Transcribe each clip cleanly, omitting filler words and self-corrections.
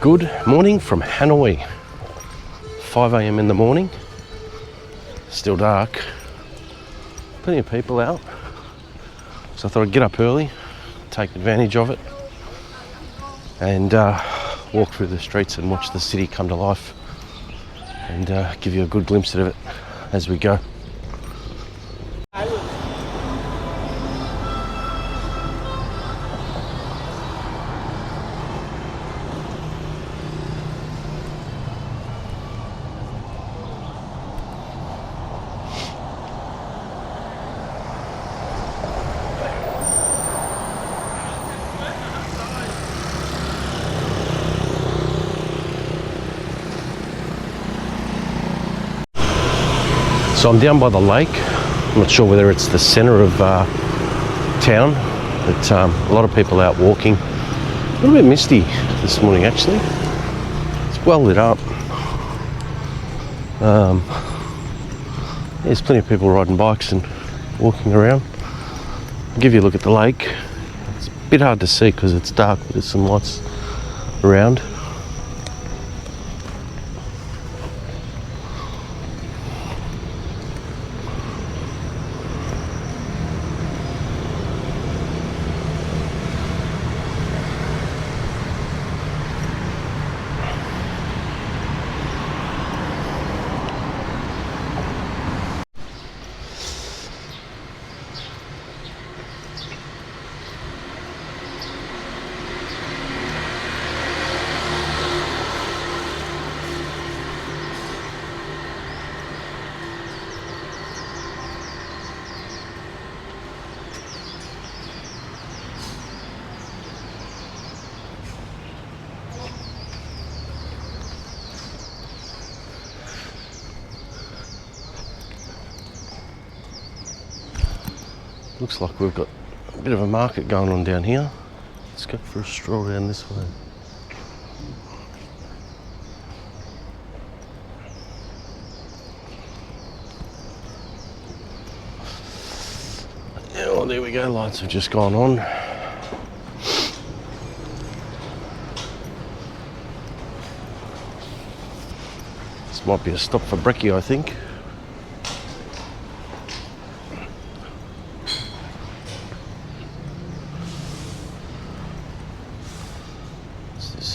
Good morning from Hanoi. 5 a.m. in the morning, still dark, plenty of people out, so I thought I'd get up early, take advantage of it and walk through the streets and watch the city come to life and give you a good glimpse of it as we go. So I'm down by the lake. I'm not sure whether it's the centre of town, but a lot of people out walking. A little bit misty this morning actually. It's well lit up. There's plenty of people riding bikes and walking around. I'll give you a look at the lake. It's a bit hard to see because it's dark, but there's some lights around. Looks like we've got a bit of a market going on down here. Let's go for a stroll down this way. Oh, there we go, lights have just gone on. This might be a stop for brekkie, I think.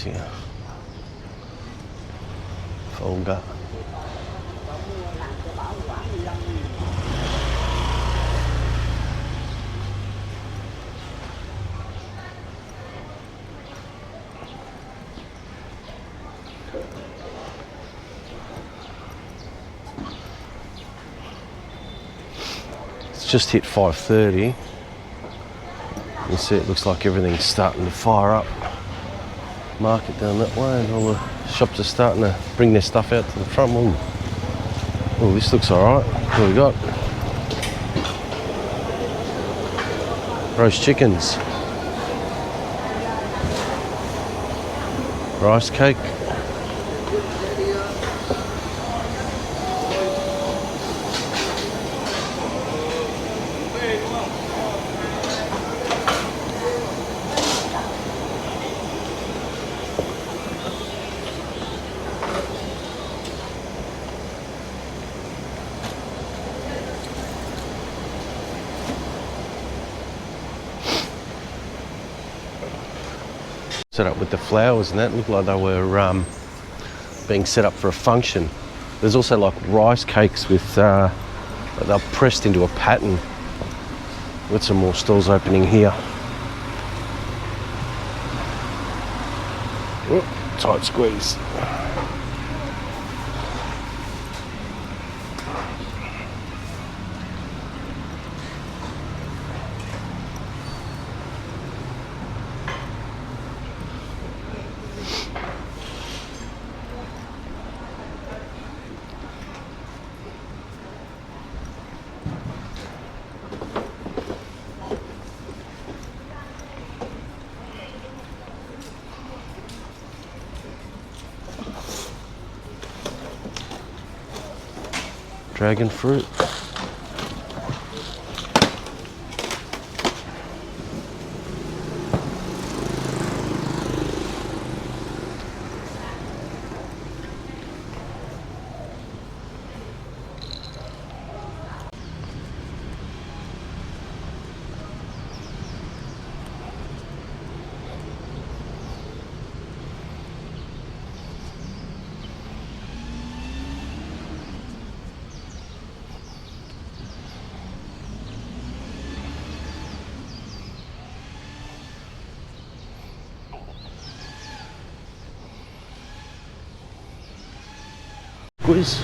Here, Folga. It's just hit 5:30. You see, it looks like everything's starting to fire up. Market down that way, and all the shops are starting to bring their stuff out to the front. Oh, this looks alright. What do we got? Roast chickens, rice cake, set up with the flowers and that. Looked like they were being set up for a function. There's also like rice cakes with they're pressed into a pattern. Got some more stalls opening here. Oh, tight squeeze. Dragon fruit. quiz.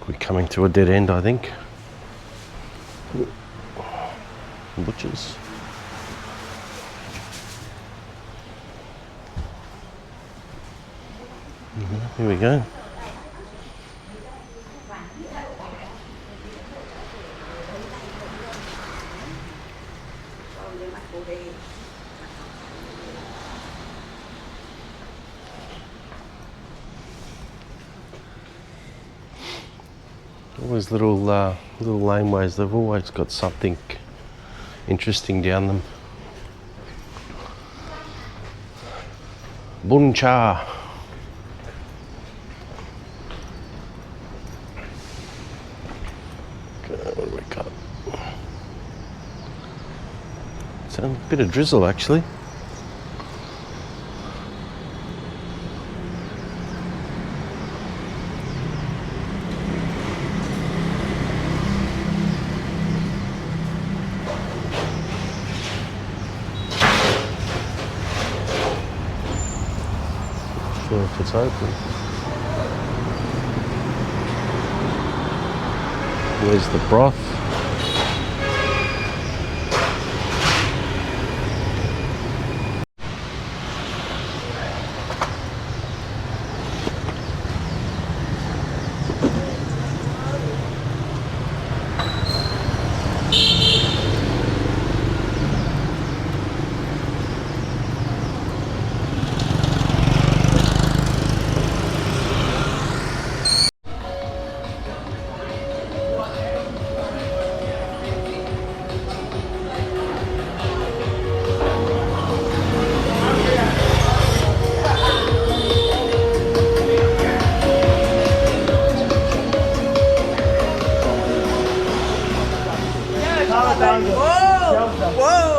We're coming to a dead end, I think. Butchers. Here we go. Always little laneways. They've always got something interesting down them. Bun cha. What do we got? It's a bit of drizzle actually. Sure if it's open. Where's the broth? Whoa! Whoa!